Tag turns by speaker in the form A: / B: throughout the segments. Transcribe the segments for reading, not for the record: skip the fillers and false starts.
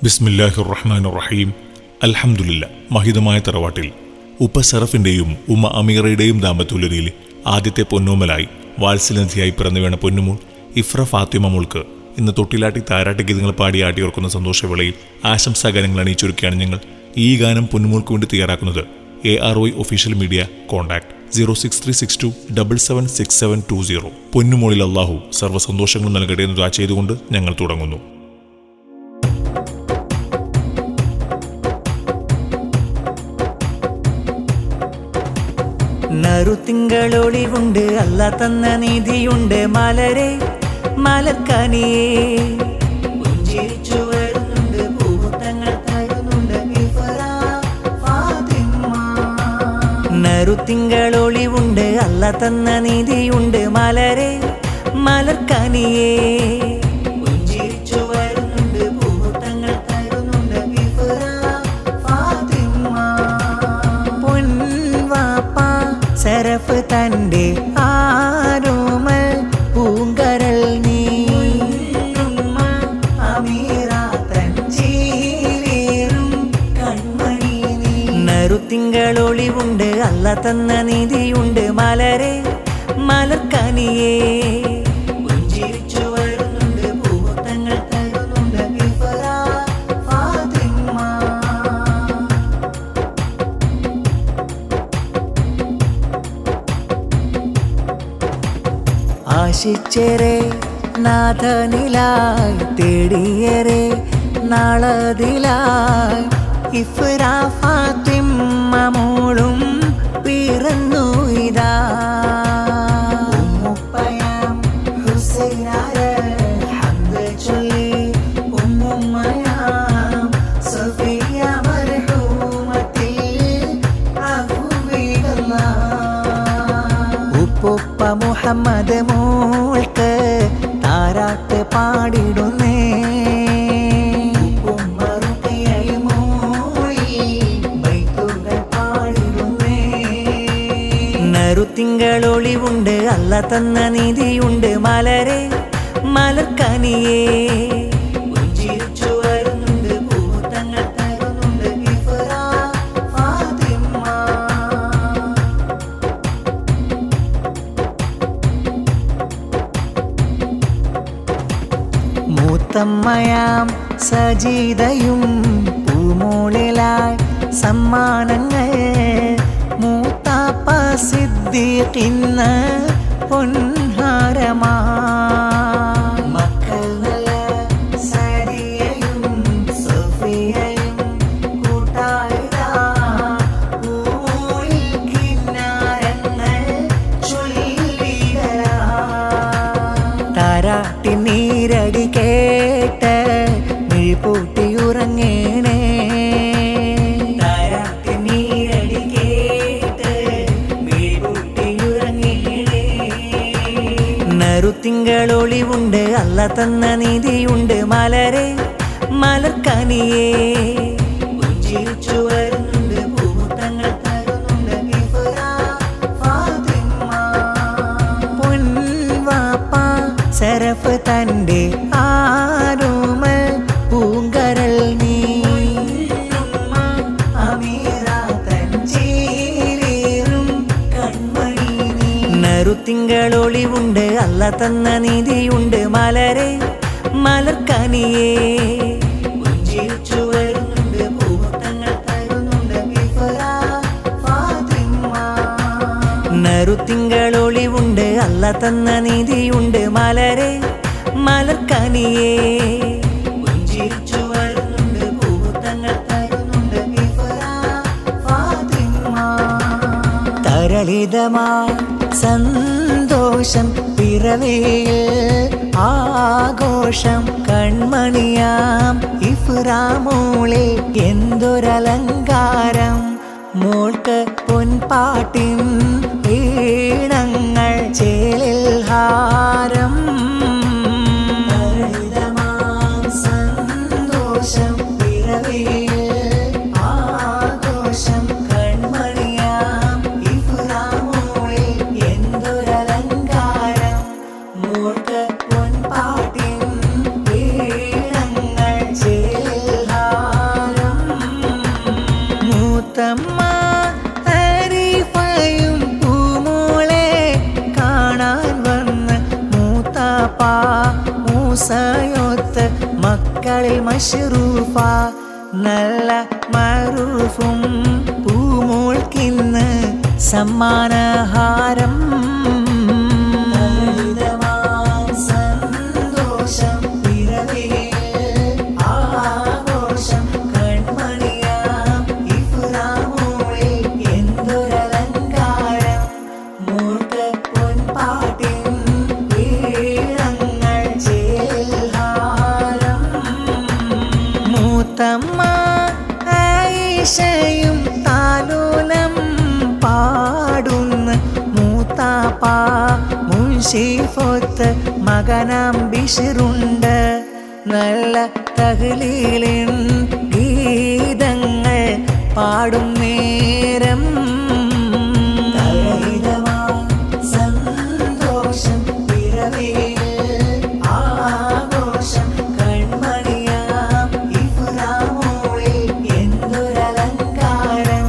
A: ബിസ്മില്ലാഹിർ റഹ്മാനിർ റഹീം. അൽഹംദുലില്ലാ. മഹിതമായ തറവാട്ടിൽ ഉപ്പ സറഫിന്റെയും ഉമ്മ അമീറയുടെയും ദാമ്പത്യുലരിയിൽ ആദ്യത്തെ പൊന്നോമലായി വാത്സല്യനിധിയായി പിറന്നു വീണ പൊന്നുമോൾ ഇഫ്ര ഫാത്തിമ മോൾക്ക് ഇന്ന് തൊട്ടിലാട്ടി താരാട്ട് ഗീതങ്ങൾ പാടി ആട്ടിയോർക്കുന്ന സന്തോഷവേളയിൽ ആശംസാഗാനങ്ങൾ അണിയിച്ചൊരുക്കുകയാണ് ഞങ്ങൾ. ഈ ഗാനം പൊന്നുമോൾക്ക് വേണ്ടി തയ്യാറാക്കുന്നത് AROI ഒഫീഷ്യൽ മീഡിയ. കോൺടാക്ട് 06362776720. പൊന്നുമോളിൽ അല്ലാഹു സർവ്വസന്തോഷങ്ങളും നൽകട്ടെ എന്ന് ദുആ ചെയ്തുകൊണ്ട് ഞങ്ങൾ തുടങ്ങുന്നു.
B: നറുത്തിങ്കളൊളിവുണ്ട്, അല്ലാ തന്ന നീതിയുണ്ട്, മലരെ മലർക്കനിയേ പുഞ്ചിരിച്ചു വരുന്നുണ്ട്, പൂമുത്തങ്ങൾ തരുന്നുണ്ട് ഇഫ്ര ഫാത്തിമ. നറുത്തിങ്കളൊളിവുണ്ട്, അല്ലാ തന്ന നീതിയുണ്ട്, മലരെ മലർക്കനിയേ പുഞ്ചിരിച്ചു വരുന്നുണ്ട്, പൂമുത്തങ്ങൾ തരുന്നുണ്ട് ഇഫ്ര ഫാത്തിമ. പൊൻവാപ്പ സറഫ് തന്റെ ആരോമൽ പൂങ്കരൾ നീ, അമീറ തൻ ചീലേറും കൺമണി നീ. നറുത്തിങ്കളൊളിവുണ്ട്, അല്ലാ തന്ന നീതിയുണ്ട്, മലരെ മലർക്കനിയേ പുഞ്ചിരിച്ചു വരുന്നുണ്ട്, പൂമുത്തങ്ങൾ തരുന്നുണ്ട് ഇഫ്ര ഫാത്തിമ. ആശിച്ചേരെ നാഥനിലായി തേടിയേറെ നാളതിലായി ഇഫ്ര ഫാത്തിമ മോളും പിറന്നു ഇതാ. ഉമ്മുപ്പയാം ഹുസൈനാരെ ഹംദ് ചൊല്ലി, ഉമ്മുമ്മയാം സഫിയ മർഹൂമത്തിൽ അഹുവിദല്ലാഹ്. ഉപ്പുപ്പ മുഹമ്മദ് മോൾക്ക് താരാട്ട് പാടിടുന്നേ, നറുത്തിങ്കളൊളിവുണ്ട്, അല്ലാ തന്ന നീതിയുണ്ട്, മലരെ മലർക്കനിയേ പുഞ്ചിരിച്ചു വരുന്നുണ്ട്, പൂമുത്തങ്ങൾ തരുന്നുണ്ട് ഇഫ്ര ഫാത്തിമ. മൂത്തമ്മയാം സജീദയും പൂമോളിലായി സമ്മാനങ്ങൾ, മൂത്താപ്പ സിദ്ദീഖിന് പൊൻഹാരമാ. മക്കൾ നല്ല സരിയയും സഫിയയും കൂട്ടായിതാ, പൂയിൽ കിന്നാരങ്ങൾ ചൊല്ലിടലാ. താരാട്ടി നീരടി കേട്ട് മിഴിപൂട്ടിയുറങ്ങേണേ, താരാട്ടി നീരടി കേട്ട് മിഴിപൂട്ടിയുറങ്ങേണേ. നറുത്തിങ്കളൊളിവുണ്ട്, അല്ലാ തന്ന നീതിയുണ്ട്, മലരെ മലർക്കനിയേ പുഞ്ചിരിച്ചു വരുന്നുണ്ട്, പൂമുത്തങ്ങൾ തരുന്നുണ്ട് ഇഫ്ര ഫാത്തിമ. പൊൻവാപ്പ സറഫ് തന്റെ ആരോമൽ പൂങ്കരൾ നീ, അമീറ തൻ ചീലേറും കൺമണി നീ. നറുത്തിങ്കളൊളിവുണ്ട്, അല്ലാ തന്ന നീതിയുണ്ട്, മലരെ മലർക്കനിയേ പുഞ്ചിരിച്ചു വരുന്നുണ്ട്, പൂമുത്തങ്ങൾ തരുന്നുണ്ട് ഇഫ്ര ഫാത്തിമ. നറുത്തിങ്കളൊളിവുണ്ട്, അല്ലാ തന്ന നീതിയുണ്ട്, മലരെ മലർക്കനിയേ പുഞ്ചിരിച്ചു വരുന്നുണ്ട്, പൂമുത്തങ്ങൾ തരുന്നുണ്ട് ഇഫ്ര ഫാത്തിമ. തരളിതമാ സന്തോഷം പിറവിയിൽ ആഘോഷം, കൺമണിയാം ഇഫ്ര മോളെ എന്തൊരലങ്കാരം, മോൾക്ക് പൊൻപാട്ടിൻ ഈണങ്ങൾ ചേലിൽ ഹാരം. തരളിതമാം സന്തോഷം പിറവിയിൽ ആഘോഷം, കൺമണിയാം ഇഫ്ര മോളെ എന്തൊരലങ്കാരം, മോൾക്ക് പൊൻപാട്ടിൻ ഈണങ്ങൾ ചേലിൽ മക്കളിൽ മഷ്റൂഫ നല്ല മറൂഫും പൂമോൾക്കിന്ന് സമ്മാനഹാരം സന്തോഷം പിറവിയിൽ ആഘോഷം കൺമണിയാം ഇഫ്രാമോളിൽ എന്തൊരലങ്കാരം മൂർത്ത പൊൻപാട്ടിൻ ഈണങ്ങൾ ചേൽഹാരം മൂത്തമ്മ ആയിഷയും താലോലം പാടുന്ന മൂത്താപ്പ മുൻഷിഫൊത്ത് മകനാം ബിഷിറുണ്ട് നല്ല തഹ്ലീലിൻ ഗീതങ്ങൾ പാടും നേരം സന്തോഷം പിറവിയിൽ ആഘോഷം കൺമണിയാം ഇഫ്രാമോളിൽ എന്തൊരലങ്കാരം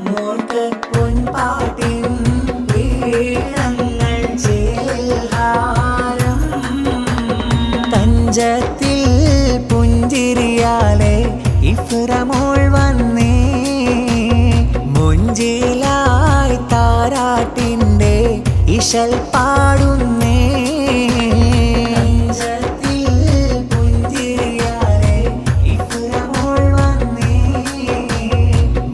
B: മൂർത്ത പൊൻപാട്ടിൻ ഈണങ്ങൾ ചേൽഹാരം തഞ്ചത്തിൽ പുഞ്ചിരിയാലെ ഇഫ്രാമോൾ വന്നേ മുഞ്ചിലായി താരാട്ടിൻ്റെ ഇശൽ പാടുന്നേ തഞ്ചത്തിൽ പുഞ്ചിരിയാലെ ഇഫ്രാമോൾ വന്നേ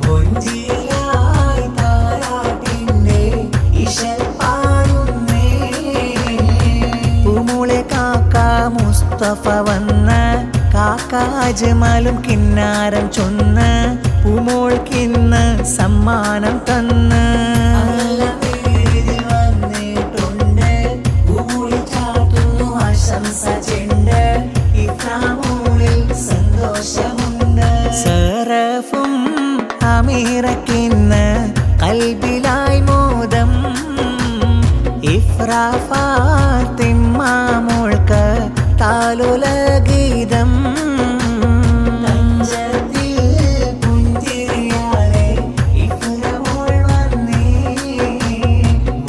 B: മുഞ്ചിലായി താരാട്ടിൻ്റെ ഇശൽ പാടുന്നേ പൂമോളെ കാക്ക മുസ്തഫ വന്ന് കാക്ക അജ്മലും കിന്നാരം ചൊന്ന് പൂമോൾക്കിന്ന് സമ്മാനം തന്ന് വന്നിട്ടുണ്ട് പൂമോളിൽ ചാട്ടുന്നു ആശംസ ചെണ്ട് ഇഫ്രാമോളിൽ സന്തോഷമുണ്ട് സറഫും അമീറക്കിന്ന് കൽബിലായി മോദം ഇഫ്രാഫാത്തിമ്മാമോൾക്ക് താലോല ഗീതം തഞ്ചത്തിൽ പുഞ്ചിരിയാലെ ഇഫ്രാമോൾ വന്നേ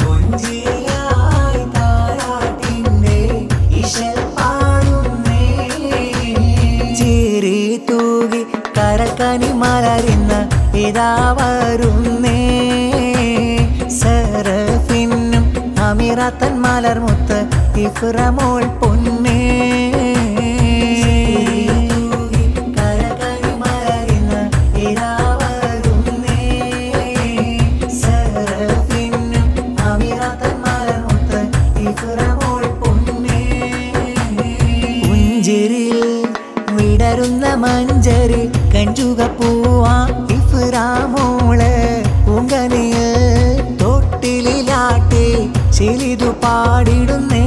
B: മുഞ്ചിലായി താരാട്ടിൻ്റെ ഇശൽ പാടുന്നേ ചിരി തൂകി കരക്കനി മലരുന്ന ഇതാ വരുന്നേ സറഫിനും അമീറത്തൻ മലർമുത്ത് ഇഫ്രാമോൾ പൊന്നേ പുഞ്ചിരിൽ വിടരുന്ന മഞ്ചരി കഞ്ചുക പൂവാ ഇഫ്രാമോള് പൂങ്കനിയിൽ തൊട്ടിലാട്ടി ചിലിതു പാടിടുന്നേ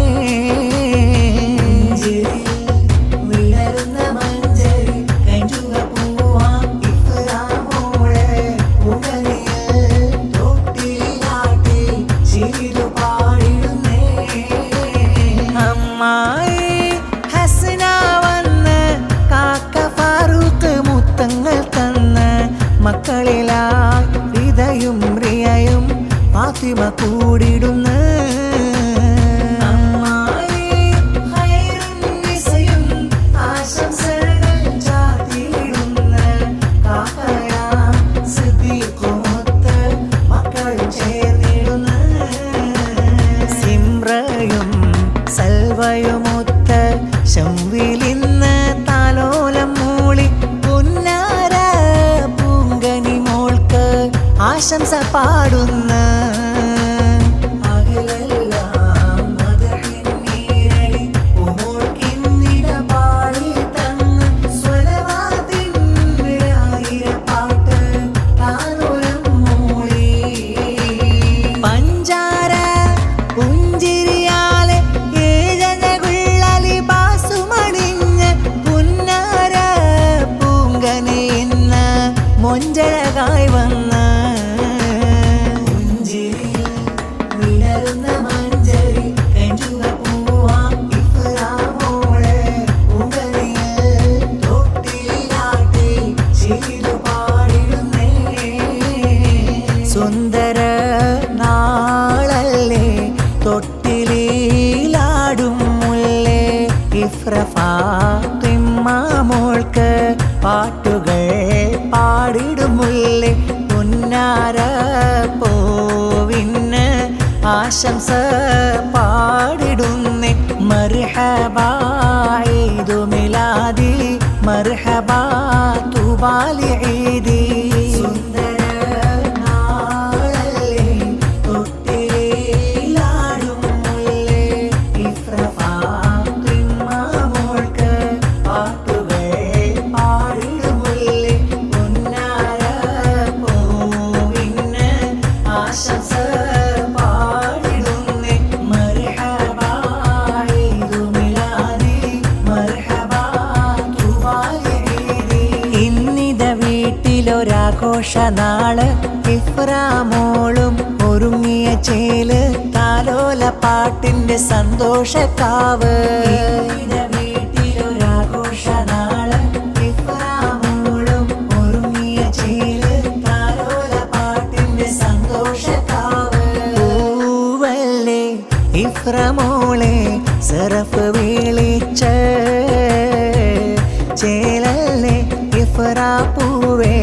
B: വിടരുന്ന മഞ്ചരി കഞ്ചുക പൂവാ ഇഫ്രാമോള് പൂങ്കനിയിൽ തൊട്ടിലാട്ടി ചിലിതു പാടിടുന്നേ അമ്മായി ഹസന വന്ന് കാക്ക ഫാറൂഖ് മുത്തങ്ങൾ തന്ന് മക്കളിലായി ഹൃദയും റിയയും ഫാത്തിമ കൂടിടുന്ന ആശംസകൾ ചാത്തിടുന്ന കാക്കയാം സിദ്ദീഖുമൊത്ത് മക്കളും ചേർന്നിടുന്ന സിംറയും സൽവയുമൊത്ത് ശംവിലിന്ന് താലോലം മൂളി പുന്നാര പൂങ്കനി മോൾക്ക് ആശംസ പാടുന്ന മൊഞ്ചഴകായി വന്ന പാട്ടുകൾ പാടിടുമുല്ലേ പുന്നാര പൂവിന് ആശംസ പാടിടുന്നേ മർഹബാ ഈദു മിലാദി മർഹബാ തുബാലി ഈദി സുന്ദര നാളല്ലേ തൊട്ടിലാടും മുല്ലേ ഇഫ്ര ഫാത്തിമ മോൾക്ക് പാട്ടുകൾ പാടിടുമുല്ലേ പുന്നാര പൂവിന് ആശംസ പാടിടുന്നേ മർഹബാ ഈദു മിലാദി മർഹബാ തുബാലി ഈദി ഇന്നിത വീട്ടിലൊരാഘോഷ നാള് ഇഫ്രാമോളും ഒരുങ്ങിയ ചേല് താലോല പാട്ടിന്റെ സന്തോഷക്കാവ് ഇന്നിത വീട്ടിലൊരാഘോഷ നാള് ഇഫ്രാമോളും ഒരുങ്ങിയ ചേല് താലോല പാട്ടിന്റെ സന്തോഷക്കാവ് പൂവല്ലേ ഇഫ്രമോളെ സറഫ് വിളിച്ച ചേലല്ലേ ഇഫ്ര പൂവേ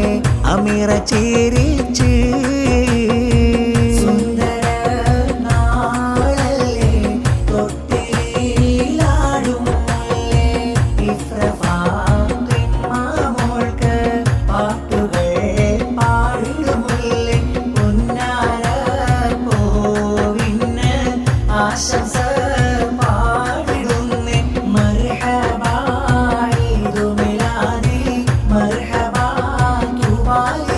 B: അമീറ ചിരിച്ച് സുന്ദര നാളല്ലേ തൊട്ടിലാടും മുല്ലേ ഇഫ്ര ഫാത്തിമ മോൾക്ക് പാട്ടുകൾ പാടിടുമുല്ലേ പുന്നാര പൂവിന് ആശംസ പാടിടുന്നേ മർഹബാ ഈദു മിലാദി മർഹബാ തുബാലി